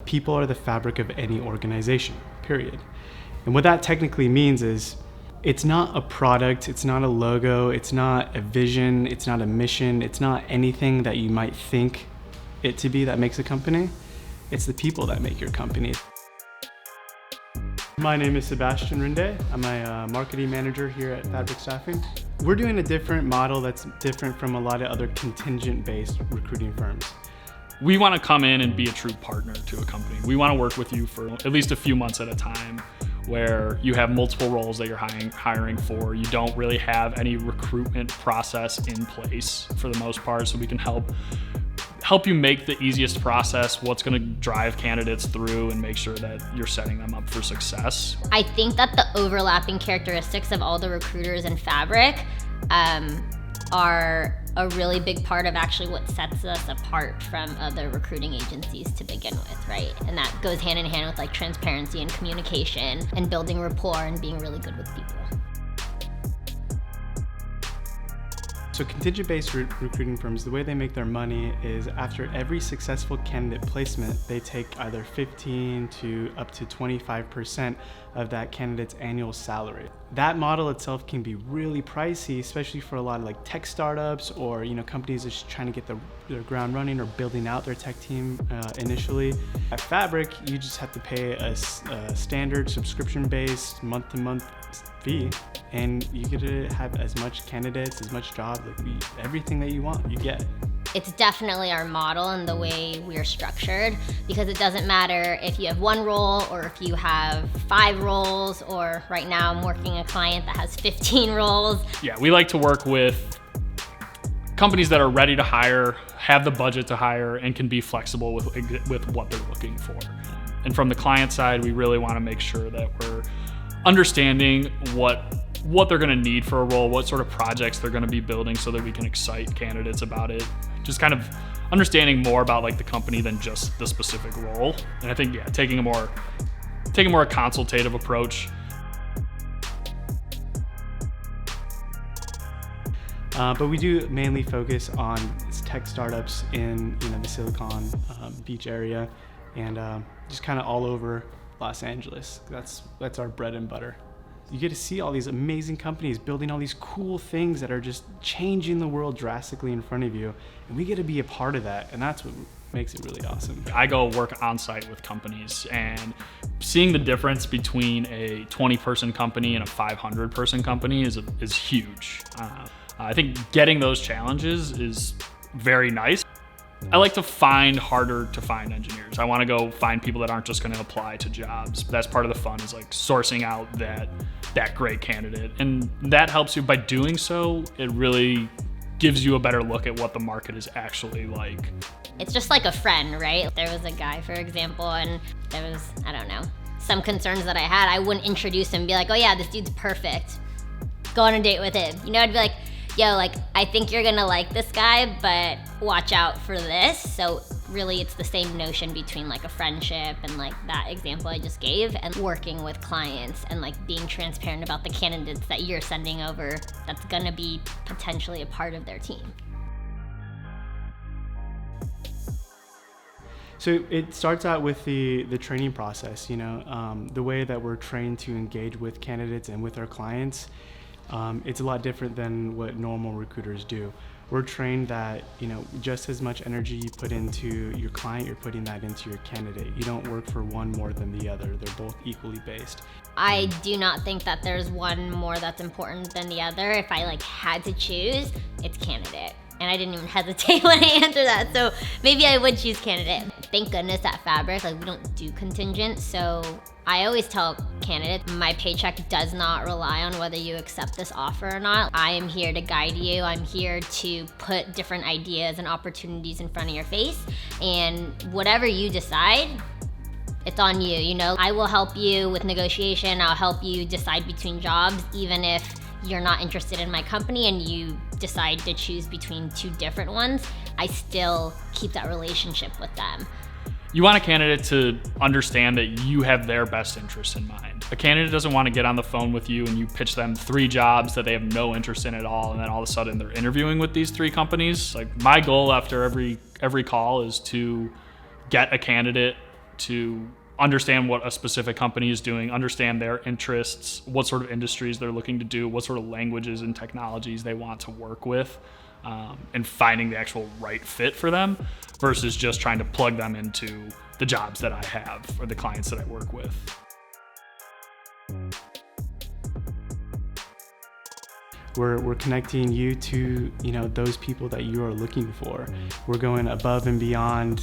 People are the fabric of any organization, period. And what that technically means is it's not a product, it's not a logo, it's not a vision, it's not a mission, it's not anything that you might think it to be that makes a company. It's the people that make your company. My name is Sebastian Rinde. I'm a marketing manager here at Fabric Staffing. We're doing a different model that's different from a lot of other contingent-based recruiting firms. We want to come in and be a true partner to a company. We want to work with you for at least a few months at a time, where you have multiple roles that you're hiring for. You don't really have any recruitment process in place for the most part, so we can help you make the easiest process, what's going to drive candidates through, and make sure that you're setting them up for success. I think that the overlapping characteristics of all the recruiters in Fabric are a really big part of actually what sets us apart from other recruiting agencies to begin with, right? And that goes hand in hand with like transparency and communication and building rapport and being really good with people. So contingent-based recruiting firms, the way they make their money is after every successful candidate placement, they take either 15 to up to 25% of that candidate's annual salary. That model itself can be really pricey, especially for a lot of like tech startups or companies just trying to get their ground running or building out their tech team initially. At Fabric, you just have to pay a standard subscription-based month-to-month fee, and you get to have as much candidates, as much jobs, everything that you want, you get. It's definitely our model and the way we're structured, because it doesn't matter if you have one role or if you have 5 roles, or right now I'm working a client that has 15 roles. Yeah, we like to work with companies that are ready to hire, have the budget to hire, and can be flexible with what they're looking for. And from the client side, we really want to make sure that we're understanding what they're going to need for a role, what sort of projects they're going to be building, so that we can excite candidates about it. Just kind of understanding more about like the company than just the specific role. And I think, yeah, taking a more consultative approach. But we do mainly focus on tech startups in the Silicon Beach area, and just kind of all over Los Angeles. That's our bread and butter. You get to see all these amazing companies building all these cool things that are just changing the world drastically in front of you, and we get to be a part of that, and that's what makes it really awesome. I go work on site with companies, and seeing the difference between a 20-person company and a 500-person company is huge. I think getting those challenges is very nice. I like to find harder to find engineers. I want to go find people that aren't just going to apply to jobs. That's part of the fun, is like sourcing out that great candidate. And that helps you. By doing so, it really gives you a better look at what the market is actually like. It's just like a friend, right? There was a guy, for example, and there was, I don't know, some concerns that I had. I wouldn't introduce him and be like, oh yeah, this dude's perfect. Go on a date with him. I'd be like, yo, I think you're gonna like this guy, but watch out for this. So really it's the same notion between like a friendship and like that example I just gave, and working with clients and like being transparent about the candidates that you're sending over that's gonna be potentially a part of their team. So it starts out with the training process, the way that we're trained to engage with candidates and with our clients. It's a lot different than what normal recruiters do. We're trained that, just as much energy you put into your client, you're putting that into your candidate. You don't work for one more than the other. They're both equally based. I do not think that there's one more that's important than the other. If I had to choose, it's candidate. And I didn't even hesitate when I answered that, so maybe I would choose candidate. Thank goodness at Fabric, we don't do contingent, so I always tell candidates, my paycheck does not rely on whether you accept this offer or not. I am here to guide you. I'm here to put different ideas and opportunities in front of your face, and whatever you decide, it's on you, I will help you with negotiation. I'll help you decide between jobs, even if you're not interested in my company and you decide to choose between 2 different ones, I still keep that relationship with them. You want a candidate to understand that you have their best interests in mind. A candidate doesn't want to get on the phone with you and you pitch them 3 jobs that they have no interest in at all, and then all of a sudden they're interviewing with these 3 companies. My goal after every call is to get a candidate to understand what a specific company is doing, understand their interests, what sort of industries they're looking to do, what sort of languages and technologies they want to work with, and finding the actual right fit for them versus just trying to plug them into the jobs that I have or the clients that I work with. We're connecting you to, those people that you are looking for. We're going above and beyond,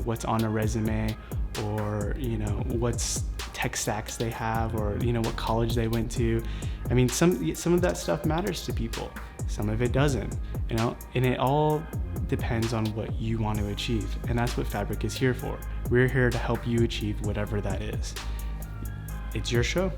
what's on a resume, or, what's tech stacks they have, or, what college they went to. I mean, some of that stuff matters to people. Some of it doesn't, and it all depends on what you want to achieve. And that's what Fabric is here for. We're here to help you achieve whatever that is. It's your show.